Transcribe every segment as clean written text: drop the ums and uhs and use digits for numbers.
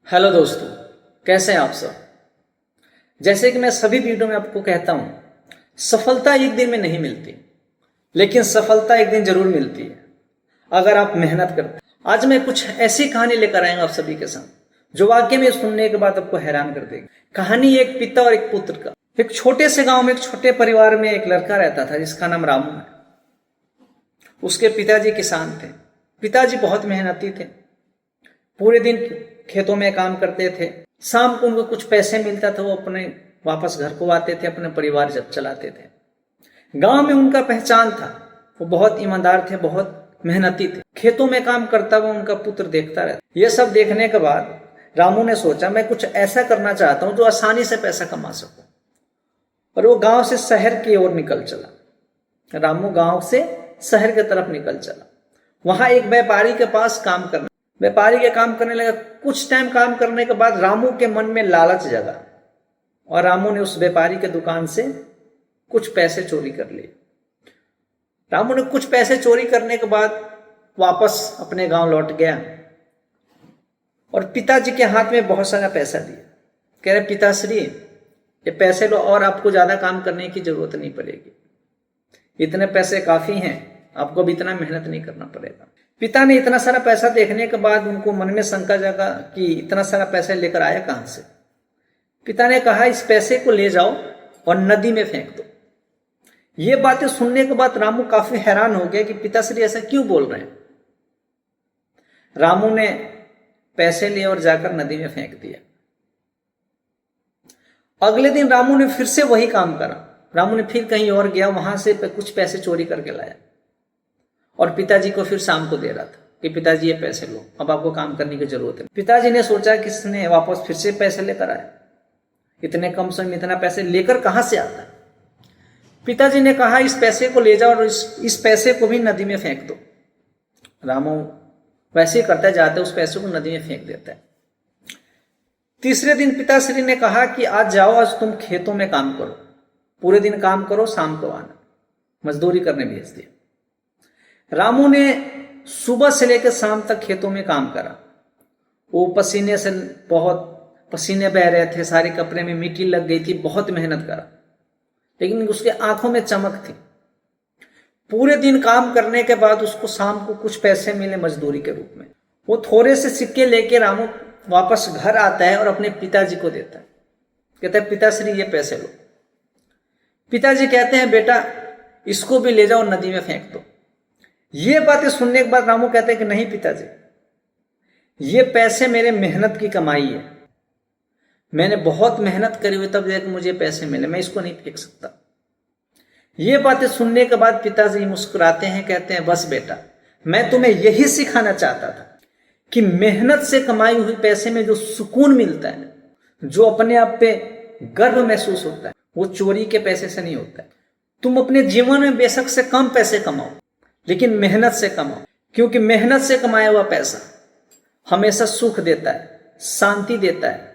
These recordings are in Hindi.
हेलो दोस्तों, कैसे हैं आप सब। जैसे कि मैं सभी वीडियो में आपको कहता हूं, सफलता एक दिन में नहीं मिलती, लेकिन सफलता एक दिन जरूर मिलती है अगर आप मेहनत करते हैं। आज मैं कुछ ऐसी कहानी लेकर आएगा आप सभी के साथ जो वाकई में सुनने के बाद आपको हैरान कर देगी। कहानी एक पिता और एक पुत्र का। एक छोटे से गांव में एक छोटे परिवार में एक लड़का रहता था जिसका नाम रामू है। उसके पिताजी किसान थे। पिताजी बहुत मेहनती थे, पूरे दिन खेतों में काम करते थे। शाम को उनको कुछ पैसे मिलता था, वो अपने वापस घर को आते थे, अपने परिवार जब चलाते थे। गांव में उनका पहचान था, वो बहुत ईमानदार थे, बहुत मेहनती थे। खेतों में काम करता हुआ उनका पुत्र देखता रहता। ये सब देखने के बाद रामू ने सोचा, मैं कुछ ऐसा करना चाहता हूं जो आसानी से पैसा कमा सकूं। और वो गांव से शहर की ओर निकल चला। रामू गांव से शहर की तरफ निकल चला। वहां एक व्यापारी के पास काम करना। व्यापारी के काम करने लगा। कुछ टाइम काम करने के बाद रामू के मन में लालच जगा और रामू ने उस व्यापारी के दुकान से कुछ पैसे चोरी कर लिए। रामू ने कुछ पैसे चोरी करने के बाद वापस अपने गांव लौट गया और पिताजी के हाथ में बहुत सारा पैसा दिया। कह रहे, पिताश्री ये पैसे लो और आपको ज्यादा काम करने की जरूरत नहीं पड़ेगी, इतने पैसे काफी हैं, आपको भी इतना मेहनत नहीं करना पड़ेगा। पिता ने इतना सारा पैसा देखने के बाद उनको मन में शंका जगा कि इतना सारा पैसा लेकर आया कहां से। पिता ने कहा, इस पैसे को ले जाओ और नदी में फेंक दो। ये बातें सुनने के बाद रामू काफी हैरान हो गया कि पिताश्री ऐसा क्यों बोल रहे हैं। रामू ने पैसे लिए और जाकर नदी में फेंक दिया। अगले दिन रामू ने फिर से वही काम करा। रामू ने फिर कहीं और गया, वहां से कुछ पैसे चोरी करके लाया और पिताजी को फिर शाम को दे रहा था कि पिताजी ये पैसे लो, अब आपको काम करने की जरूरत है। पिताजी ने सोचा कि इसने वापस फिर से पैसे लेकर आया, इतने कम समय में इतना पैसे लेकर कहां से आता है। पिताजी ने कहा, इस पैसे को ले जाओ और इस पैसे को भी नदी में फेंक दो। रामू वैसे ही करता जाता है, उस पैसे को नदी में फेंक देता है। तीसरे दिन पिताश्री ने कहा कि आज जाओ, आज तुम खेतों में काम करो, पूरे दिन काम करो, शाम को आना। मजदूरी करने भेज दिया। रामू ने सुबह से लेकर शाम तक खेतों में काम करा। वो पसीने से बहुत पसीने बह रहे थे, सारे कपड़े में मिट्टी लग गई थी, बहुत मेहनत करा, लेकिन उसके आंखों में चमक थी। पूरे दिन काम करने के बाद उसको शाम को कुछ पैसे मिले मजदूरी के रूप में। वो थोड़े से सिक्के लेके रामू वापस घर आता है और अपने पिताजी को देता है। कहता है, पिताश्री ये पैसे लो। पिताजी कहते हैं, बेटा इसको भी ले जाओ, नदी में फेंक दो। ये बातें सुनने के बाद रामू कहते हैं कि नहीं पिताजी, ये पैसे मेरे मेहनत की कमाई है, मैंने बहुत मेहनत करी हुई तब जाकर मुझे पैसे मिले, मैं इसको नहीं फेंक सकता। ये बातें सुनने के बाद पिताजी मुस्कुराते हैं, कहते हैं, बस बेटा मैं तुम्हें यही सिखाना चाहता था कि मेहनत से कमाई हुई पैसे में जो सुकून मिलता है, जो अपने आप पे गर्व महसूस होता है, वो चोरी के पैसे से नहीं होता है। तुम अपने जीवन में बेशक से कम पैसे कमाओ, लेकिन मेहनत से कमाओ, क्योंकि मेहनत से कमाया हुआ पैसा हमेशा सुख देता है, शांति देता है,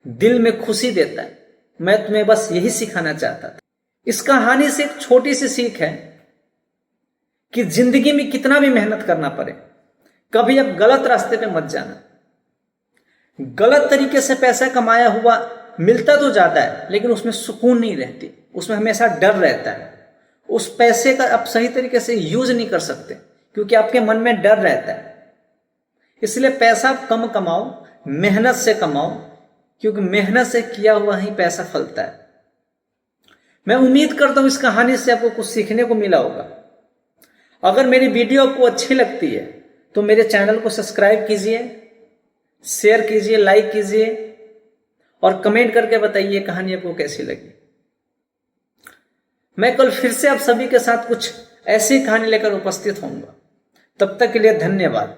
दिल में खुशी देता है। मैं तुम्हें बस यही सिखाना चाहता था। इस कहानी से एक छोटी सी सीख है कि जिंदगी में कितना भी मेहनत करना पड़े, कभी आप गलत रास्ते पे मत जाना। गलत तरीके से पैसा कमाया हुआ मिलता तो जाता है, लेकिन उसमें सुकून नहीं रहती, उसमें हमेशा डर रहता है। उस पैसे का आप सही तरीके से यूज नहीं कर सकते क्योंकि आपके मन में डर रहता है। इसलिए पैसा कम कमाओ, मेहनत से कमाओ, क्योंकि मेहनत से किया हुआ ही पैसा फलता है। मैं उम्मीद करता हूं इस कहानी से आपको कुछ सीखने को मिला होगा। अगर मेरी वीडियो आपको अच्छी लगती है तो मेरे चैनल को सब्सक्राइब कीजिए, शेयर कीजिए, लाइक कीजिए और कमेंट करके बताइए कहानी आपको कैसी लगी। मैं कल फिर से आप सभी के साथ कुछ ऐसी कहानी लेकर उपस्थित होऊंगा। तब तक के लिए धन्यवाद।